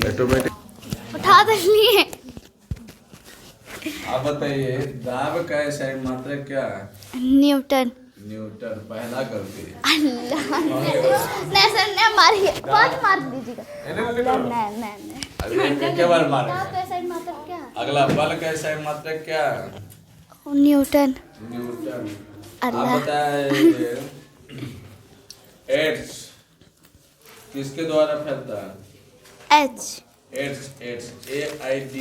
Automatic उठा तो लिए। आप बताइए दाब का सही मात्रक क्या है? न्यूटन। न्यूटन पहला गलती। अल्लाह नहीं सर नहीं मारिए, बहुत मार दीजिएगा। नहीं अगले क्या बार मारे? दाब का सही मात्रक क्या है? अगला बल का सही मात्रक क्या है? न्यूटन। न्यूटन। आप अल्लाह। बताइए एड्स किसके द्वारा फैलता है? एच। AIDS AIDS AIDS।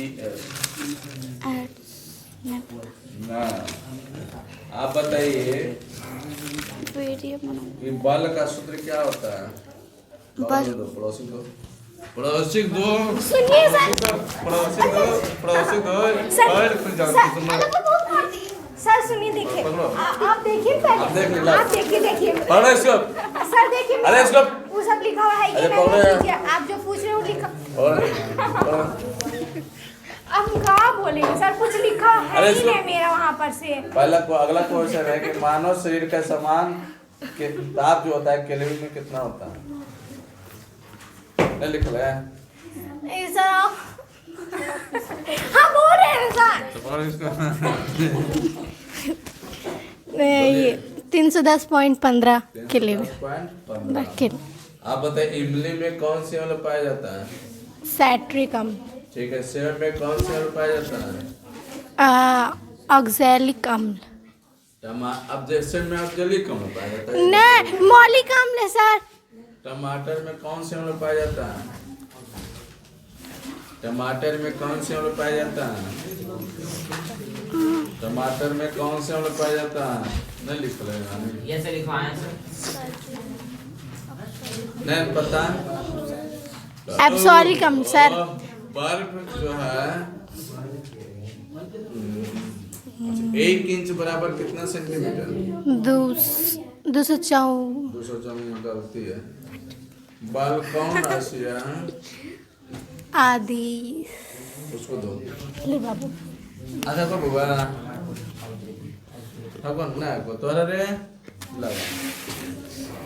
ना आप बताइए वीडियो कि बल का सूत्र क्या होता है? बल पड़ोसी दो पड़ोसी दो सुनिए सर। पड़ोसी दो और खुल जाओ सर सुनिए, देखिए आप देखिए आप देख पहले, लो। आप देखिए पढ़ो इसको। सर देखिए अरे इसको वो सब लिखा हुआ है कि अरे नहीं पढ़ो यार। देखिए, आप जो पूछ रहे हो लिखा। और अब क्या बोलेंगे सर, कुछ लिखा है अरे ही इसको- नहीं मेरा वहाँ पर से। पहला अगला क्वेश्चन है कि मानव शरीर का समान के ताप जो होता है केल्विन में कितना होता है? नहीं लिख रहा है नहीं सर आप हाँ बोल रहे हैं सर। तो पढ़ो इसको। ये 310.15 किलो। 10.15। आप बताइए इमली में कौन से अम्ल पाया जाता है? सैट्रिक अम्ल। ठीक है, सेब में कौन से अम्ल पाया जाता है? ऑक्सैलिक अम्ल। अब जैसे में ऑक्सैलिक अम्ल पाया जाता है। नहीं, मौलिक अम्ल है सर। टमाटर में कौन से अम्ल पाया जाता है? टमाटर में कौन से अम्ल पाया जाता है? टमाटर में कौन से अम्ल पाया जाता है? नहीं लिख रहे ये से लिखवाएं सर। नहीं पता। एब्सोलिक अम्ल सर। बर्फ जो है 1 इंच बराबर कितना सेंटीमीटर? 204। 204 गलती है। बल कौन राशि है? आदि। उसको दो। ले बाबू। अच्छा को बुआ कौन ना को तोरा रे लगा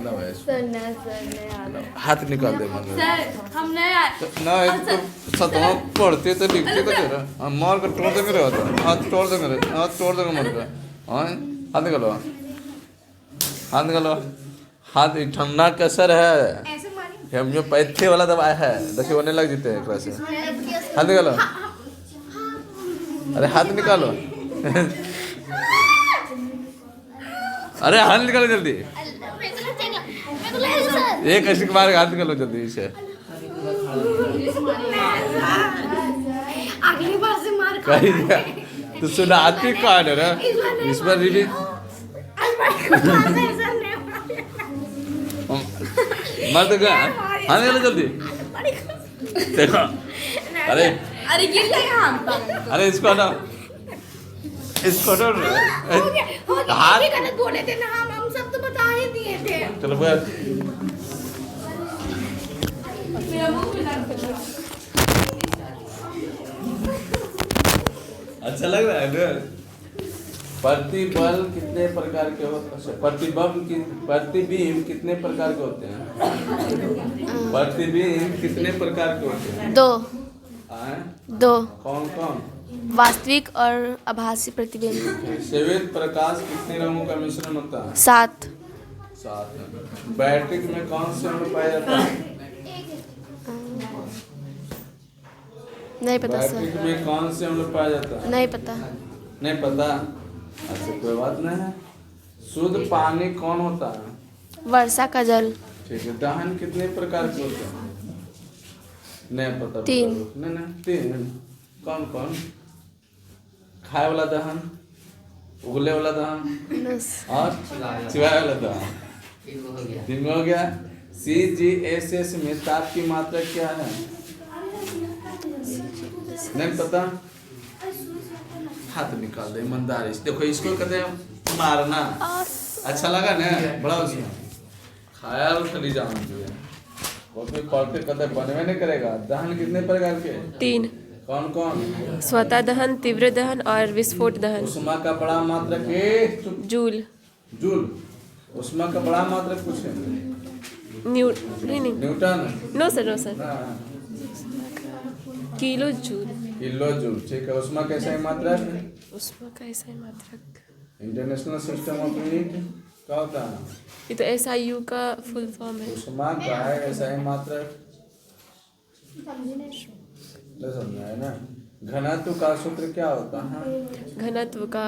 लगा इसको। सर नहीं हाथ निकाल दे मगर सर हम नहीं ना एक तो सतवा पढ़ते तो लिखते तो जरा हम मार कर तोड़ देंगे रे हाथ तोड़ देंगे रे हाथ तोड़ देंगे मर का हां हाथ निकालो हाथ निकालो हाथ ठंडा कसर है ऐसे मारी। होम्योपैथी वाला दवाई है देखिए होने लग जीते हैं एक से हाथ निकालो अरे हाथ निकालो अरे हाथ निकालो जल्दी एक ऐसे के बार हाथ निकालो जल्दी इसे अगली बार से मार कही दिया तो सुनाती कौन है ना इस बार रिली मर तो गया हाथ निकालो जल्दी देखो अरे अरे गिर जाएगा हम। अरे इसको हटाओ इसको हटाओ हाथ गलत बोले थे ना, हम सब तो बता ही दिए थे। चलो भैया अच्छा लग रहा है ना? प्रतिबल कितने प्रकार के होते हैं? प्रतिबिंब कितने प्रकार के होते हैं? प्रतिबिंब कितने प्रकार के होते हैं? दो। आए? दो कौन कौन? वास्तविक और आभासी प्रतिबिंब। श्वेत प्रकाश कितने रंगों का मिश्रण होता है? 7। 7। बैटरी में कौन से अणु पाया जाता है? नहीं पता बैटरी सर। में कौन से अणु पाया जाता है? नहीं पता। नहीं पता। अच्छा कोई बात नहीं है। शुद्ध पानी कौन होता है? वर्षा का जल। ठीक है। दहन कितने प्रकार के होते हैं? नहीं पता। 3। नहीं 3। कौन कौन? खाए वाला दहन, उगले वाला दहन और चिवाए वाला दहन। 3 हो गया। CGSS में ताप की मात्रा क्या है? नहीं पता। हाथ निकाल दे ईमानदारी से। देखो इसको कहते हैं मारना। अच्छा लगा ना? बड़ा उसमें ख्याल खली जान जो है कॉपी पढ़ते कहते बनवे नहीं करेगा। दहन कितने प्रकार के? 3। कौन कौन? स्वतः दहन, तीव्र दहन और विस्फोट दहन। उष्मा का बड़ा मात्रक जूल। जूल। उष्मा का बड़ा मात्रक पूछे नहीं नहीं न्यूटन नो सर ना किलो जूल किलो जूल, ठीक है। उष्मा कैसा है मात्रक? उष्मा का ऐसा ही मात्रक। इंटरनेशनल सिस्टम ऑफ यूनिट क्या होता है? ये तो SIU का फुल फॉर्म है। उष्मा का है ऐसा ही मात्रक, नहीं समझा है ना। घनत्व का सूत्र क्या होता है? घनत्व का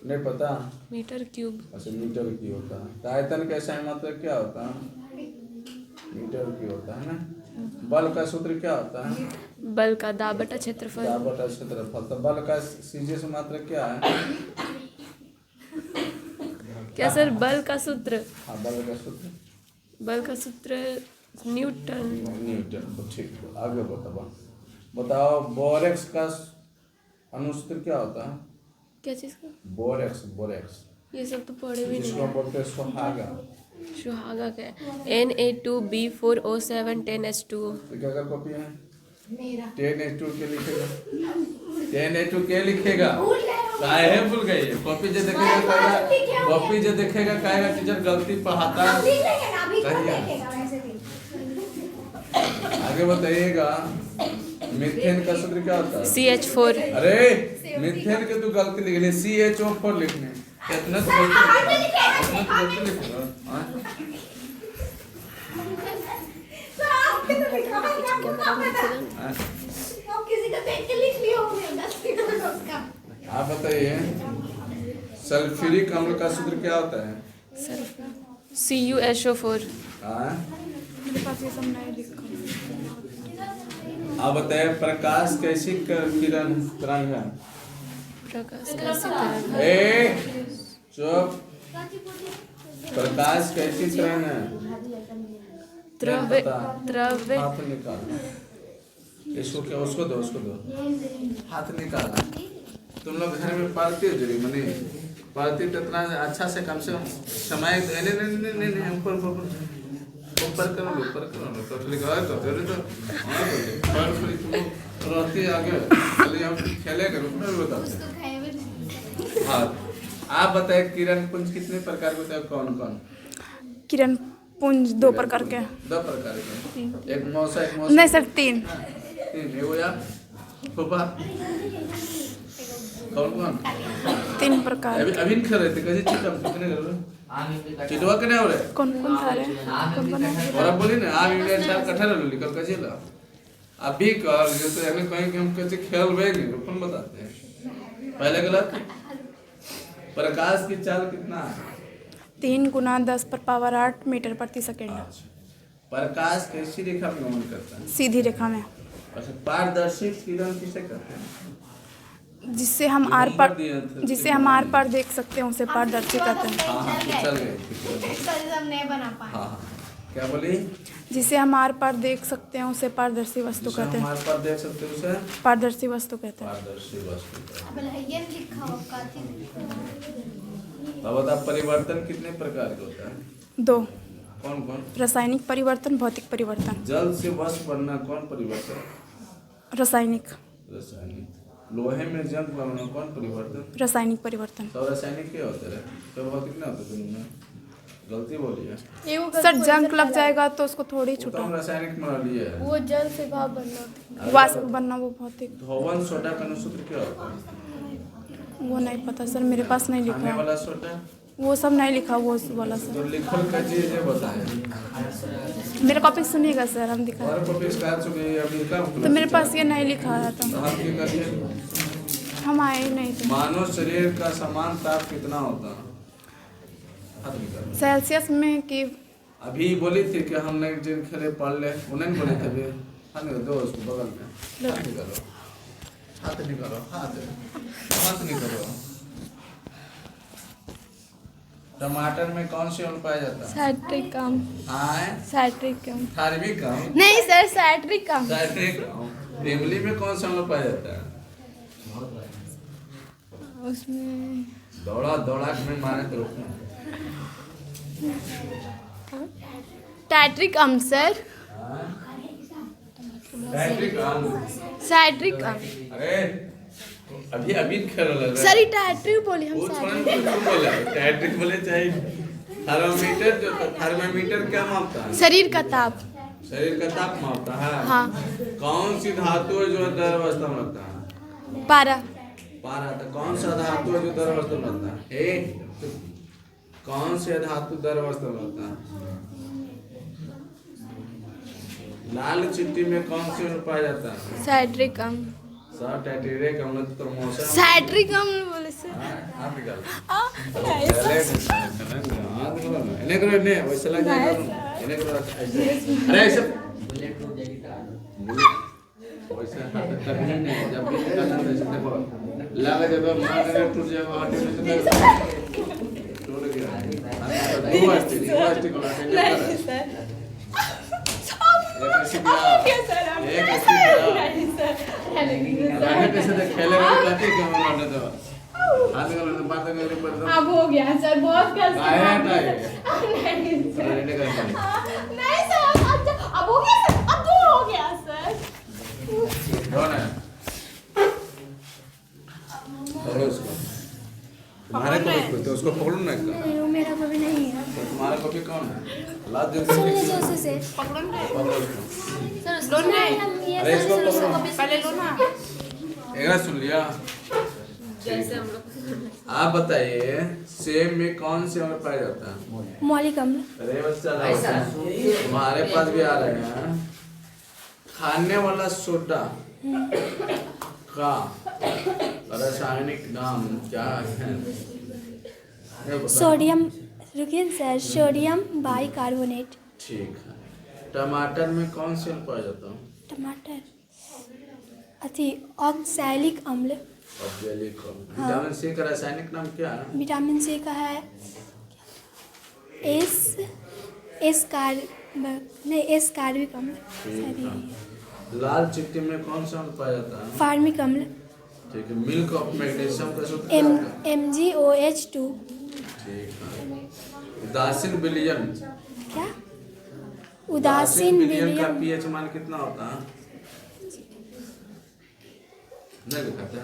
नहीं पता? Metre cube. अच्छा मीटर की होता है। आयतन कैसा है मात्रक क्या होता है? मीटर की होता है ना। बल का सूत्र क्या होता है? बल का दाब बटा क्षेत्रफल। दाब बटा क्षेत्रफल। तो बल का सीधे से मात्रक क्या है? क्या सर बल का सूत्र? हाँ बल का सूत्र, बल का सूत्र न्यूटन। न्यूटन। तो ठीक है, आगे बताओ बोरेक्स का अनुसूत्र क्या होता है? क्या चीज़ का? बोरेक्स, बोरेक्स ये सब तो पढ़े भी जिसको नहीं। बोलते हैं सुहागा। सुहागा का Na2B4O7 10H2O। तो क्या कॉपी है? 10H2 के लिखेगा, 10H2 के लिखेगा। काहे भूल गई? कॉपी जो देखेगा कहेगा, कॉपी जो देखेगा कहेगा टीचर गलती पढ़ाता है। आगे बताइएगा मीथेन का सूत्र क्या होता है? CH4। अरे मीथेन के तू गलती लिखने, CHO4 लिखने कितना तो गलती लिखना। आप बताइए सल्फ्यूरिक अम्ल का सूत्र क्या होता है? CuSO4। मेरे पास ये सब नहीं लिखा। आप बताइए प्रकाश कैसी किरण तरंग है? प्रकाश कैसी तरंग है? ए चुप। प्रकाश कैसी तरंग है? द्रव्य द्रव्य हाथ निकाल, इसको क्या, उसको दो, उसको दो, हाथ निकाल। तुम लोग घर में पढ़ते हो जरूर मनी पढ़ती तो इतना अच्छा से कम से कम समय नहीं ऊपर ऊपर करो, ऊपर करो तो लिखा है तो फिर तो पढ़ तुम रहती आगे खाली हम खेले करो ना बताते। हाँ आप बताए किरण पुंज कितने प्रकार के होते हैं? कौन कौन? किरण पुंज दो प्रकार के। 2 प्रकार के, एक मौसा एक मौसा। नहीं सर 3। 3 एगो या फूफा कौन कौन? 3 प्रकार। अभी नहीं कर रहे थे कैसे चिकन कितने कर रहे? चिटवा के नहीं हो रहे? कौन कौन था रे? कौन कौन है? और अब बोली ना आप इंडियन चार कठहर लो लिखल कैसे ला अभी कर जो तो यानी कहीं कि हम कैसे खेल वे नहीं कौन बताते हैं? पहले गलत। प्रकाश की चाल कितना है? 3 × 10⁸ मीटर प्रति सेकेंड। प्रकाश कैसी रेखा में गमन करता है? सीधी रेखा में। अच्छा पारदर्शी किरण किसे कहते हैं? जिससे हम आर पार देख सकते हैं उसे पारदर्शी कहते हैं। हाँ चल गए। नहीं बना पाए। हाँ क्या बोली? जिसे हम आर पार देख सकते हैं उसे पारदर्शी वस्तु कहते हैं। हमारे पास देख सकते हो उसे पारदर्शी वस्तु कहते हैं। पारदर्शी वस्तु। अब ये लिखा हो काती। अब बता परिवर्तन कितने प्रकार के होता है? 2। कौन कौन? रासायनिक परिवर्तन, भौतिक परिवर्तन। जल से वश बनना कौन परिवर्तन? रासायनिक। रासायनिक। लोहे में जंग बनना कौन परिवर्तन? रासायनिक परिवर्तन। सब रासायनिक क्या होते हैं? सब भौतिक ना होते तुमने गलती बोली है। सर जंग लग जाएगा तो उसको थोड़ी छुटा। तुम रासायनिक में लिए है। वो जल से भाप बनना। वाष्प बनना वो भौतिक। धोवन सोडा का अनुसूत्र क्या होता है? वो नहीं पता सर, मेरे पास नहीं खाने लिखा। वाला सोडा वो सब नहीं लिखा वो वाला तो सर। लिखल का चीज है बताए। मेरा कॉपी सुनिएगा सर, हम दिखा। और कॉपी स्क्रैच हो गई अभी का तो मेरे पास ये नहीं लिखा है तो आप क्या करिए? हम आए ही नहीं थे। मानव शरीर का समान ताप कितना होता है? सेल्सियस में कि अभी बोली थी कि हम नहीं जिन खेले पढ़ ले उन्हें बोले थे भी हाँ नहीं दो उसको बगल में हाथ निकालो हाथ निकालो हाथ निकालो। टमाटर में कौन से अम्ल पाया जाता है? साइट्रिक अम्ल। हाँ साइट्रिक अम्ल। थार्विक अम्ल। नहीं सर साइट्रिक अम्ल। साइट्रिक अम्ल। इमली में कौन सा अम्ल पाया जाता है? उसमें दौड़ा दौड़ा के में मारे तो टाइट्रिक अम्ल सर। साइट्रिक अम्ल। साइट्रिक अम्ल। अरे अभी खेल रहा है सर टाइट्रिक बोली हम वो साइट्रिक। थोड़ा बोला टाइट्रिक बोले चाहिए थर्मोमीटर जो थर्मोमीटर क्या मापता है? शरीर का ताप। शरीर का ताप मापता है। हाँ। कौन सी धातु है जो द्रव अवस्था में रहता है? पारा। पारा। तो कौन सा धातु है जो द्रव अवस्था में रहता है? कौन से धातु द्रव अवस्था में रहता है? लाल चिट्ठी में कौन से अणु पाया जाता है? साइट्रिक अम्ल। टाइटेरिक अम्ल प्रमोशन। साइट्रिक अम्ल बोले से। आप निकाल। इन्हें करो इन्हें वैसे लग जाएगा। इन्हें करो अरे ऐसे वैसे तक नहीं जब भी निकालना तो ऐसे देखो लगा जब मार कर टूट जाएगा हाथ में तो टूट गया। दो अस्टी को लाते हैं सर। एक कैसे देख खेले वाले कहते हैं क्यों मारने दो हाथ का बात करने पर अब हो गया सर, बहुत कष्ट। आया नहीं सर, नहीं अच्छा अब हो गया सर, अब दूर हो गया सर। कौन है? पकड़ो उसको। तुम्हारे को तो उसको पकड़ो ना एकदम। वो मेरा कभी नहीं है। तो तुम्हारा कॉपी कौन है? लाद दे जोर से पकड़ो ना पकड़ो उसको। सर लो ना। अरे इसको पकड़ो। पहले लो ना। एक बार सुन लिया। जैसे हम लोग आप बताइए सेब में कौन से अम्ल पाया जाता है? मौलिक अम्ल। अरे बच्चा तुम्हारे पास भी आ रहे हैं। खाने वाला सोडा का रासायनिक नाम क्या है? ये बताओ। सोडियम, रुकिए सर, सोडियम बाइकार्बोनेट। ठीक है। टमाटर में कौन से अम्ल पाया जाता है? टमाटर अथी ऑक्सैलिक अम्ल। ऑक्सैलिक अम्ल। विटामिन सी का रासायनिक नाम क्या है? विटामिन सी का है एस्कार्बिक अम्ल। ठीक है। लाल चिट्ठी में कौन सा अम्ल पाया जाता है? फार्मिक अम्ल। ठीक है। मिल्क ऑफ मैग्नीशियम का सूत्र क्या है? MgOH2। ठीक है। उदासीन विलयन। क्या? उदासीन विलयन का विलयन। पीएच मान कितना होता है? नहीं लिखा है।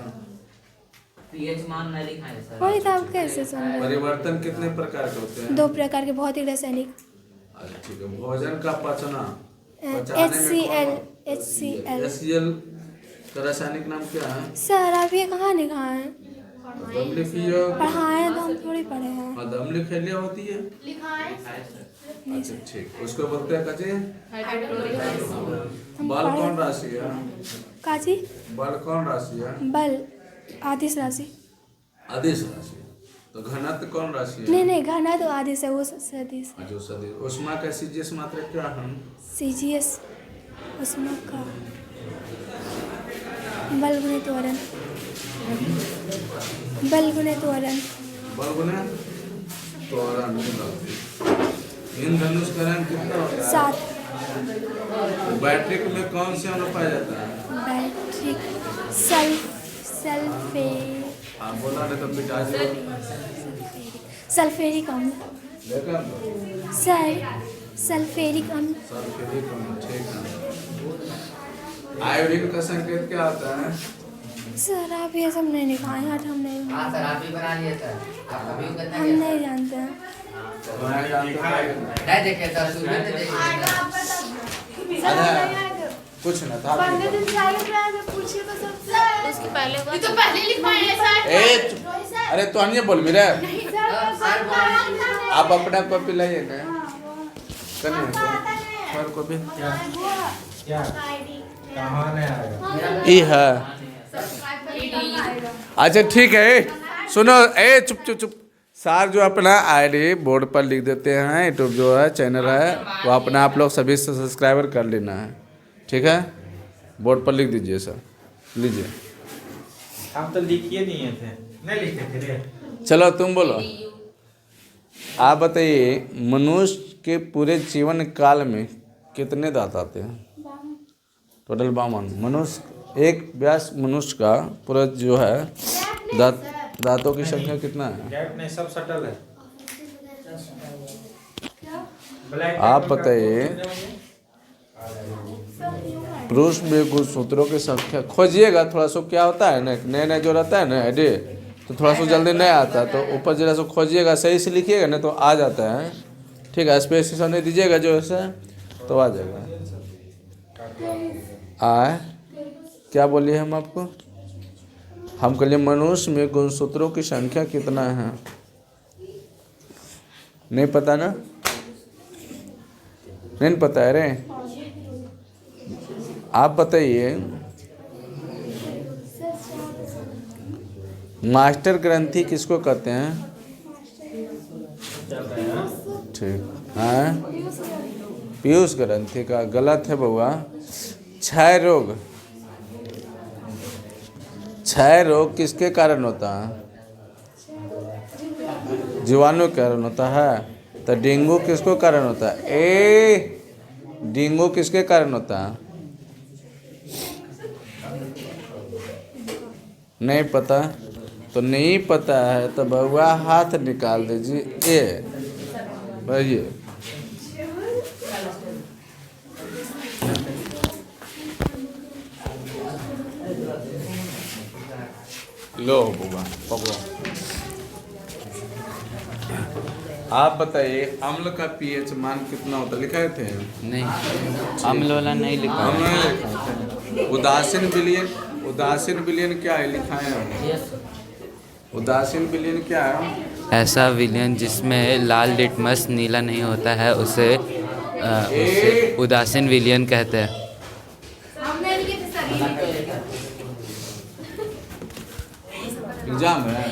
पीएच मान नहीं लिखा है सर। वही था, कैसे सुन रहे? परिवर्तन कितने प्रकार के होते हैं? 2 प्रकार के भौतिक रासायनिक। अच्छा ठीक है। भोजन का पचना HCl। HCl का रासायनिक नाम क्या है? सर आप ये कहाँ लिखा है? दम लिखिए। पढ़ाए तो हम थोड़ी पढ़े हैं। हाँ दम लिखिए होती है। अच्छा ठीक। उसको बोलते हैं कचे बल कौन राशि है? काजी? बल कौन राशि है? बल आदिश राशि। आदिश राशि। तो घनत्व कौन राशि है? नहीं घना तो आदिश है, वो सदिश। जो सदिश। ऊष्मा का सीजीएस मात्रा क्या है? CGS उसमें का बल गुणे त्वरण। बल गुणे त्वरण। बल गुना त्वरण। इंद्रधनुष का रंग कितना होता है? 7। बैटरी में कौन से अणु पाया जाता है? बैट्रिक सल्फे आप बोला नहीं तो मिटा दो। सल्फ्यूरिक अम्ल। देखा सर सल्फ्यूरिक अम्ल। सल्फ्यूरिक अम्ल। ठीक है। आयोडीन का संकेत क्या होता है? सर आप ये सब नहीं लिखाए हैं, हम नहीं हाँ सर आप ही बना लिए सर। आप अभी कितना हम नहीं जानते हैं। मैं जानता हूँ। नहीं देखे सर, शुरू में देखे। कुछ ना था। उसके पहले ये तो पहले लिखवाए हैं सर। अरे तो अन्य बोल मेरे आप अपना कॉपी लाइए ना कने सर कॉपी क्या कहाँ नहीं आएगा? ई है। अच्छा ठीक है। सुनो चुप चुप चुप। सर जो अपना आईडी बोर्ड पर लिख देते हैं। यूट्यूब जो है चैनल है वो अपना आप लोग सभी से सब्सक्राइबर कर लेना है। ठीक है। बोर्ड पर लिख दीजिए सर। लीजिए। आप तो लिखिए नहीं थे, नहीं लिखे थे। चलो तुम बोलो। आप बताइए मनुष्य के पूरे जीवन काल में कितने दांत आते हैं? टोटल 52। मनुष्य एक व्यास मनुष्य का पूरा जो है दांतों की संख्या कितना है? गैप नहीं, सब सटल है। ब्लैक आप बताइए पुरुष में गुणसूत्रों की संख्या खोजिएगा थोड़ा सा। क्या होता है ना नए नए जो रहता है ना आईडी तो थोड़ा सा जल्दी नहीं आता, तो ऊपर जरा सा खोजिएगा, सही से लिखिएगा ना तो आ जाता है। ठीक है, स्पेस नहीं दीजिएगा जो है तो आ जाएगा। क्या बोलिए हम आपको? हम कहिए मनुष्य में गुणसूत्रों की संख्या कितना है? नहीं पता ना? नहीं पता है रे? आप बताइए। मास्टर ग्रंथि किसको कहते हैं? ठीक है, पीयूष ग्रंथि का गलत है बउआ। क्षय रोग किसके कारण होता है? जीवाणु के कारण होता है। तो डेंगू किसको कारण होता है? डेंगू किसके कारण होता है? नहीं पता? तो नहीं पता है तो बउआ हाथ निकाल दीजिए। भैया लो बुआ पकड़ो। आप बताइए अम्ल का पीएच मान कितना होता है? लिखाए थे? नहीं, अम्ल वाला नहीं लिखा। अम्ल नहीं लिखा थे। उदासीन विलयन क्या है? लिखाए हैं। उदासीन विलयन क्या है? ऐसा विलयन जिसमें लाल लिटमस नीला नहीं होता है उसे उदासीन विलयन कहते हैं। एग्जाम है।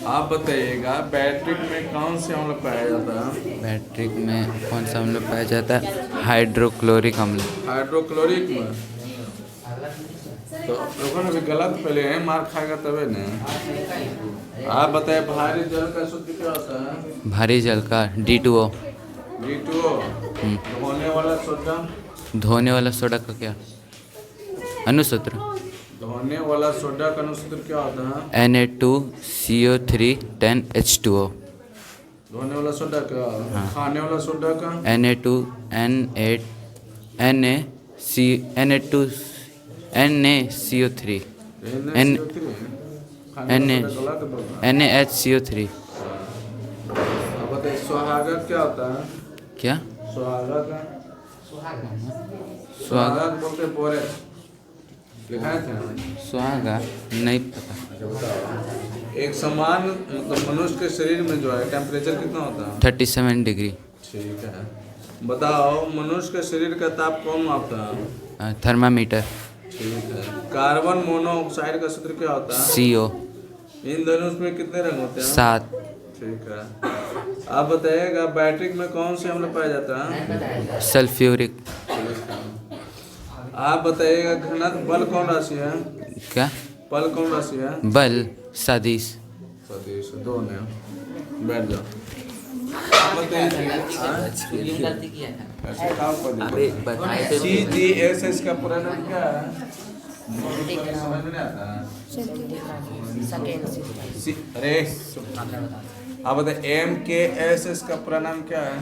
आप बताइएगा बैटरी में कौन से अम्ल पाया जाता है? बैटरी में कौन सा अम्ल पाया जाता है? हाइड्रोक्लोरिक अम्ल। हाइड्रोक्लोरिक में तो लोगों ने भी गलत पहले है, मार खाएगा तबे ना। आप बताइए भारी जल का सूत्र क्या होता है? भारी जल का D2O। धोने वाला सोडा का क्या अनुसूत्र? धोने वाला सोडा का अनुसूत्र क्या होता है? Na2CO3 10H2O। धोने वाला सोडा का? हाँ। खाने वाला सोडा का? Na2NaCO3 NaHCO3। अब बताइए सुहागक क्या होता है? क्या? सुहागक बोलते बोरे लिखाए थे? सुहागा नहीं पता। एक समान मनुष्य के शरीर में जो है टेम्परेचर कितना होता है? 37 डिग्री। ठीक है, बताओ मनुष्य के शरीर का ताप कौन मापता है? थर्मामीटर। ठीक है, कार्बन मोनोऑक्साइड का सूत्र क्या होता है? CO। इन दोनों में कितने रंग होते हैं? 7। ठीक है, आप बताइएगा बैटरी में कौन से अम्ल पाया जाता है? सल्फ्यूरिक। आप बताइएगा घनत्व बल कौन राशि है? क्या बल कौन राशि है? बल सदिश। सदिश दो ने बैठ जाओ। CGSS का पूरा नाम क्या है? समझ में नहीं आता है। अरे आप बताइए MKSS का पूरा नाम क्या है?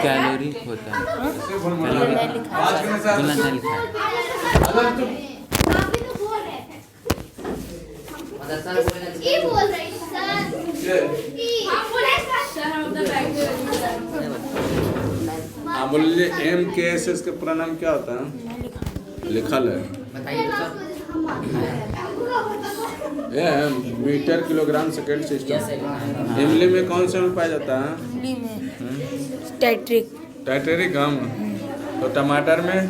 कैलोरी होता है। कैलोरी नहीं लिखा है। हाँ बोलिए MKSS का पूरा नाम क्या होता है? लिखा है ये मीटर किलोग्राम सेकेंड सिस्टम। इमली में कौन सा अम्ल पाया जाता है? टाइटेरिक अम्ल। तो टमाटर में?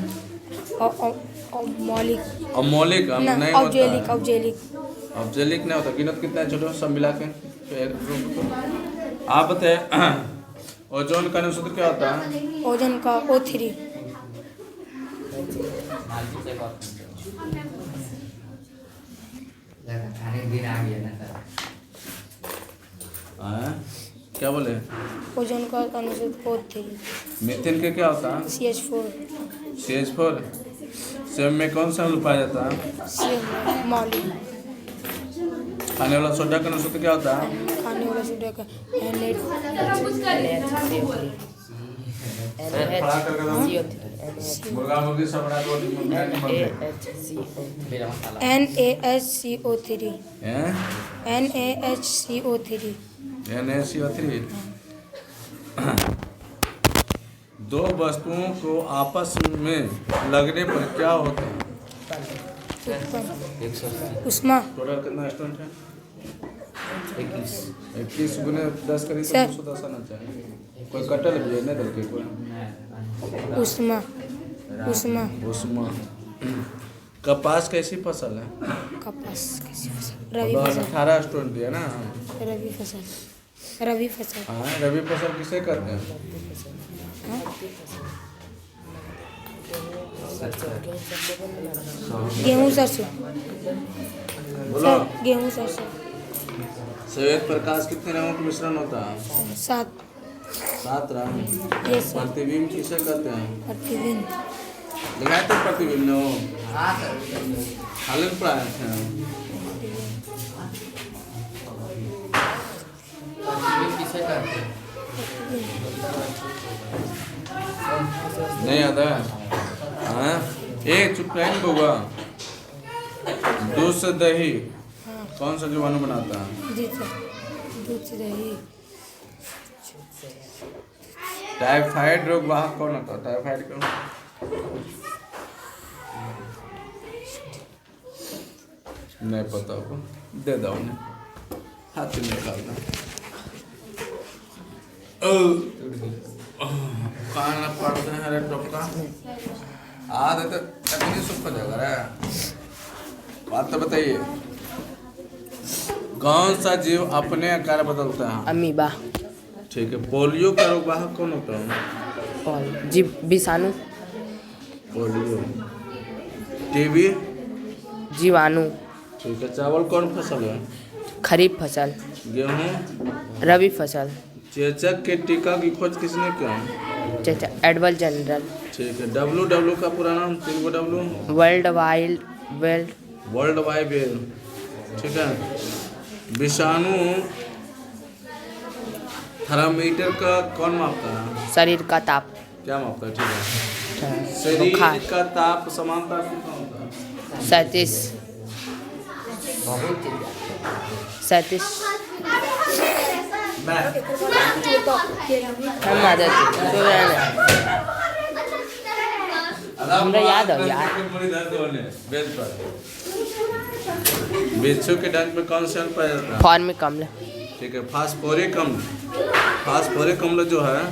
अमोलिक अम्ल नहीं होता। ऑब्जेलिक नहीं होता। गिनत कितना है? छोटो सब मिला के। आप बताइए ओजोन का अनुसूत्र क्या होता है? ओजोन का O3। क्या बोले? ओजोन का अनुसूत्र O3। मीथेन के क्या होता है? CH4। सेब में कौन सा अम्ल पाया जाता है? मौलिक। खाने वाला सोडा का अनुसूत्र क्या होता है? खाने वाला सोडा का खड़ा करके दो। मुर्गा मुर्गी सब बना दो। मेरा मसाला NaHCO3 हैं? NaHCO3 NaCO3। दो वस्तुओं को आपस में लगने पर क्या होता है? उष्मा टोटल कितना स्टूडेंट है? 21 गुने 10 करी तो सर। 210 आना चाहिए। कोई कटल भी है नहीं दल के कोई। उष्मा उष्मा उसमें कपास कैसी फसल है? कपास कैसी फसल रबी फसल 18 स्टूडेंट दिया ना। रबी फसल रबी फसल हाँ, रबी फसल किसे कहते हैं? गेहूँ सरसों बोलो। गेहूँ सरसों श्वेत प्रकाश कितने रंगों का मिश्रण होता है? 7 रंग। यस सर प्रतिबिंब किसे कहते हैं? प्रतिबिंब लिखाए तो प्रतिबिंब न हो। हाँ सर हालन प्राय है। किसे करते हैं? नहीं आता है? हाँ? चुप रहें बउआ। दूध से दही कौन सा जीवाणु बनाता है? जी सर दूध से दही टाइफाइड रोग वाहक कौन होता है? टाइफाइड कौन? नहीं पता हो, दे दो उन्हें। हाथ से निकालना। खाना पड़ते हैं रे टपका। तो तकनी सुख हो जाएगा रे। बात तो बताइए। कौन सा जीव अपने आकार बदलता है? अमीबा ठीक है। पोलियो का रोग वाहक कौन होता है? और विषाणु पोलियो। टीबी। जीवाणु ठीक है। चावल कौन फसल है? खरीफ फसल गेहूँ। रबी फसल चेचक के टीका की खोज किसने किया? एडवर्ड जनरल ठीक है। WW का पूरा नाम? 3 W। World wide weld world wide web. ठीक है। विषाणु थर्मामीटर का कौन मापता है? शरीर का ताप क्या मापता है? ठीक है। शरीर बुखार का ताप समानता से कितना होता है? 37 हम आ जाते हमरा याद है यार। बिच्छू के डंक में कौन से अम्ल पाया जाता है? फॉर्मिक अम्ल ठीक है। फास्फोरिक अम्ल। फास्फोरिक अम्ल जो है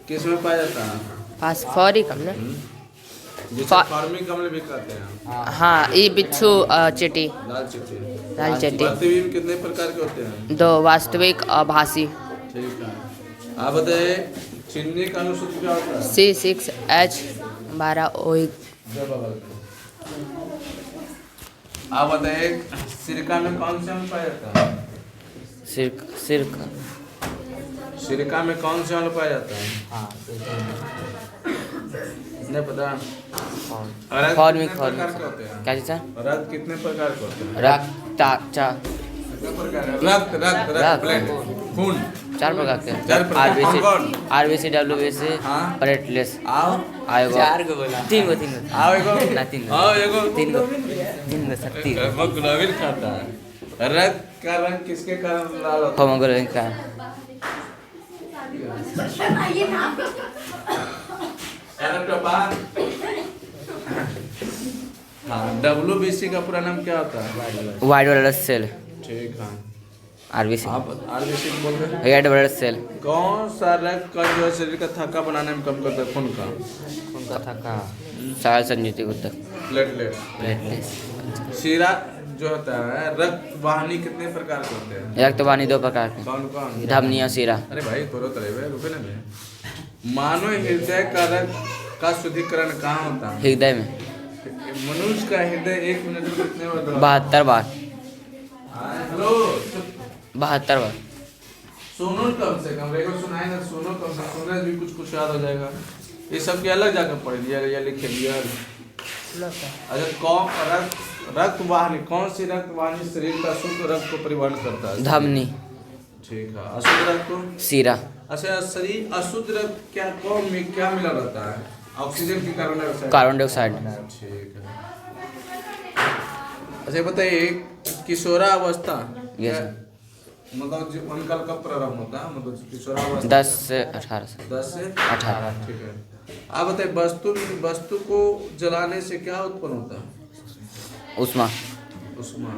किस में पाया जाता है? फास्फोरिक अम्ल जिसे फार्मिक अम्ल भी कहते हैं। हाँ ये बिच्छू चिटी लाल चिट्ठी। लाल चिट्टी प्रतिबिंब कितने प्रकार के होते हैं? 2 वास्तविक आभासी ठीक है। आप बताइए चीनी का अनुसूत्र क्या होता है? C6H12OH जो बगल में। आप बताइए सिरका में कौन से अम्ल पाया जाता है? सिरका में कौन से अम्ल पाया जाता है? नहीं पता। रक्त फॉर्मिक कितने प्रकार के होते हैं? क्या चीज़ है? रक्त कितने प्रकार के होते हैं? रक्त कितने प्रकार है? रक्त ब्लड खून 4 प्रकार के चार प्रकार। कौन? RBC WBC हाँ। प्लेटलेट्स आओ आएगा 4 को बोला 3 गो आओ एगो ना 3 गो आओ एगो 3 गो शक्ति हीमोग्लोबिन खाता है। रक्त का रंग किसके कारण लाल होता है? होमोग्लोबिन का हाँ। WBC का पूरा नाम क्या होता है? वाइट ब्लड सेल ठीक है। RBC आप RBC बोल रहे हैं। रेड ब्लड सेल कौन सा रक्त का जो है शरीर का थक्का बनाने में कम करता है? खून का। उनका था का साल संयुति उत्तक प्लेटलेट। प्लेटलेट्स शीरा जो होता है रक्त वाहिनी कितने प्रकार के होते हैं? रक्तवाहिनी 2 प्रकार के कौन कौन? धमनी और शिरा अरे भाई तोरो तरह रुके ना बे। मानव हृदय का रक्त का शुद्धिकरण कहाँ होता है? हृदय में मनुष्य का हृदय 1 मिनट में कितने बार दौड़ता है? 72 बार हेलो 72 बार सुनो कम से कम रेगो सुनाए ना। सुनो कम से सुनने भी कुछ याद हो जाएगा। ये सब के अलग जाकर पढ़ लिया या लिखे लिया। अच्छा कौन रक्त वाहिनी कौन सी रक्त वाहिनी शरीर का शुद्ध रक्त को परिवहन करता है? धमनी ठीक है। अशुद्ध रक्त को सीरा। अच्छा, शरीर अशुद्ध रक्त क्या को में क्या मिला रहता है? ऑक्सीजन की कार्बन डाइऑक्साइड। Carbon dioxide. ठीक है। अच्छा बताइए, किशोरावस्था मतलब जीवनकाल कब प्रारंभ होता है? मतलब किशोरावस्था 10 से 18 से 10 से 18। ठीक है। आप बताइए, वस्तु को जलाने से क्या उत्पन्न होता है? उष्मा। उष्मा।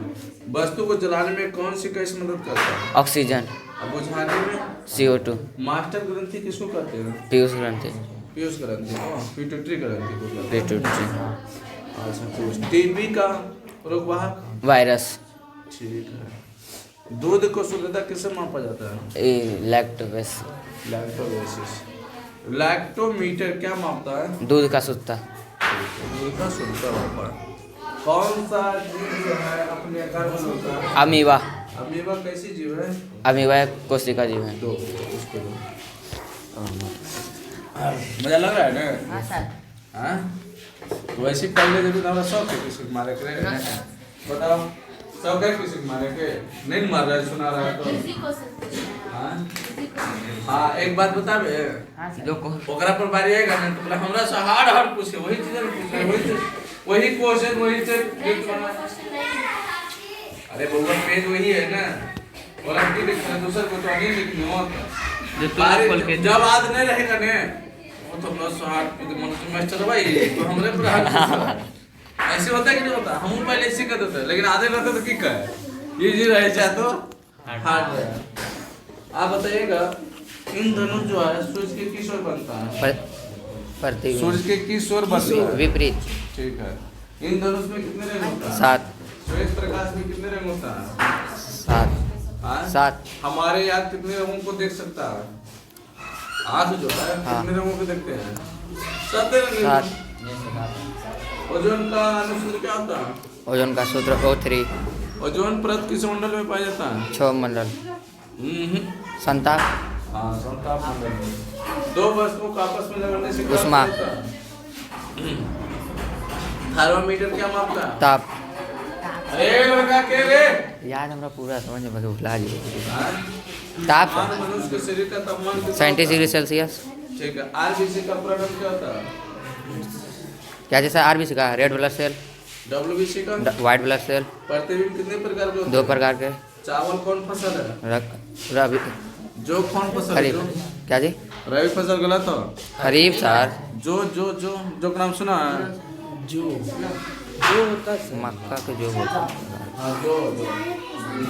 वस्तु को जलाने में कौन सी गैस मदद करता है? ऑक्सीजन। अब बुझाने में CO2। मास्टर ग्रंथि किसको कहते हैं? पीयूष ग्रंथि। पीयूष ग्रंथि, पिट्यूटरी ग्रंथि को कहते हैं। पिट्यूटरी। अच्छा, टीबी का रोगवाहक? वायरस। ठीक है। दूध को शुद्धता किससे मापा जाता है? लैक्टोबेस। लैक्टोबेसिस। लैक्टोमीटर क्या मापता है? दूध का शुद्धता। दूध का शुद्धता मापा। कौन सा जीव जो है अपने गर्भ में होता है? अमीबा। अमीबा कैसी जीव है? अमीबा एक कोशिका जीव है। दो उसको दो। मजा लग रहा है ना? हाँ सर। हाँ, तो वैसे पहले जब हमारा शौक है किसी को मारे के? बताओ, शौक है किसी को मारे के? नहीं मार रहा है, सुना रहा है तो? हाँ, एक बात बताबे, ओकरा पर बारी आएगा ना तो बोला हमरा से हार्ड पूछे, वही चीज पूछे, वही क्वेश्चन वही से। अरे बउआ, पेज वही है ना, ओलंपिक लिखना दूसरा को तो नहीं लिखनी होता। जब आज नहीं रहेगा ने वो तो प्लस 8 मास्टर भाई तो हमरे पर हाथ ऐसे होता है कि नहीं होता? हम पहले इसी का देते, लेकिन आधे रहते तो की कहे ये जी रहे चाहे तो हार्ड रहे। आप बताइएगा, इन दोनों जो है सूर्य के किस ओर बनता है? सूर्य के किस ओर बनता है? विपरीत। ठीक है। इन दोनों में कितने रंग होता है? 7। श्वेत प्रकाश में कितने रंग होता है? 7। हाँ? 7। हमारे यहाँ कितने रंगों को देख सकता है? आँख जो है कितने रंगों को देखते हैं? 7 रंग। 7। ओजोन का अनुसूत्र क्या होता है? ओजोन का सूत्र O3। ओजोन परत किस मंडल में पाया जाता है? 6 मंडल। संताप। हाँ, संताप मंडल। दो वस्तुओं को आपस में लगाने से क्या उष्मा। होता है? थर्मामीटर क्या मापता है? ताप। अरे लड़का के रे, याद हमरा पूरा समझ में भुला जी। हाँ? ताप मनुष्य के शरीर का तापमान कितना 37 डिग्री होता है? सेल्सियस। ठीक है। आरबीसी का प्रोडक्ट क्या होता है? क्या जैसा RBC का रेड ब्लड सेल, डब्ल्यूबीसी का व्हाइट ब्लड सेल। प्रतिबिंब कितने प्रकार के होते 2 हैं? प्रकार के। चावल कौन फसल है? रबी। जो कौन फसल है? खरीफ। जो क्या जी? रबी फसल गलत हो। खरीफ सर। जो का नाम सुना है? जो होता है मक्का के जो होता है। हाँ, जो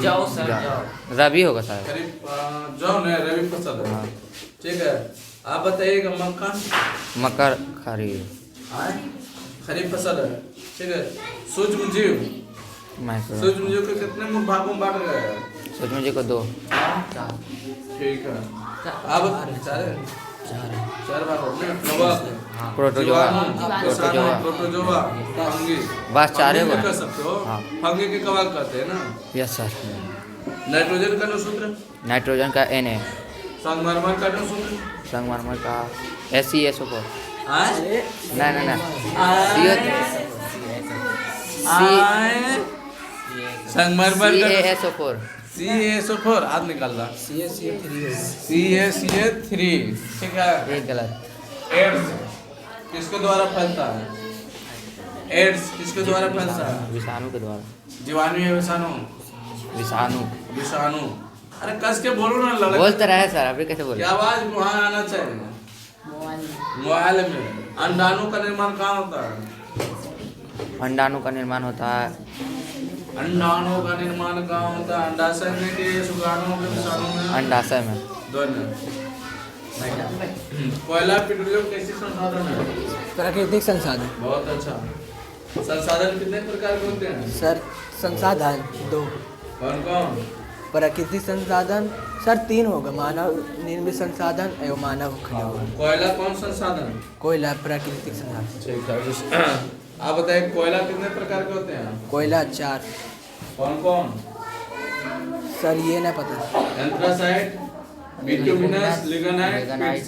जाओ सर जाओ। रबी होगा सर। खरीफ जो है रबी फसल है। ठीक है। आप बताइएगा, मक्का मकर खरीफ। खरीफ फसल है। ठीक है। सूक्ष्म जीव माइक्रो। सूक्ष्म जीव के कितने भागों में बांटा गया है? सूक्ष्म जी को 2। ठीक है। आप चार भागों में कवक, प्रोटोजोआ। जीवाणु, प्रोटोजोआ, फंगी। बस 4 फंगी है भी कर सकते हो। हाँ। फंगी के कवक कहते हैं ना। Yes sir. नाइट्रोजन का अनुसूत्र? नाइट्रोजन का Na। संगमरमर का अनुसूत्र? संगमरमर का SeSO4। आए? ना संगमरमर का CaSO4। CaSO4 आज निकाल रहा। CaCO3। ठीक है। एक गलत। एड्स किसके द्वारा फैलता है? एड्स किसके द्वारा फैलता है? विषाणु के द्वारा। जीवाणु या विषाणु? विषाणु। विषाणु। अरे कस के बोलो ना लड़का। बोलते रहे सर, अभी कैसे बोले? क्या आवाज वहाँ आना चाहिए? मोबाइल में। अंडाणु का निर्माण कहाँ होता है? अंडाणु का निर्माण होता है। अंडाणु का निर्माण कहाँ होता है? अंडाशय में कि शुक्राणु में, विषाणु में? अंडाशय में। दोनों। कोयला पेट्रोलियम कैसे संसाधन है? प्राकृतिक संसाधन। बहुत अच्छा। संसाधन कितने प्रकार के होते हैं? सर संसाधन 2। कौन कौन? प्राकृतिक संसाधन सर 3 होगा, मानव निर्मित संसाधन एवं मानव खनिज। कोयला कौन संसाधन? कोयला प्राकृतिक संसाधन। ठीक है। आप बताइए, कोयला कितने प्रकार के होते हैं? कोयला 4। कौन कौन? सर ये नहीं पता। Anthracite, bituminous, lignite.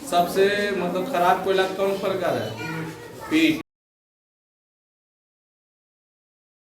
सबसे मतलब खराब कोयला कौन प्रकार है? पीट।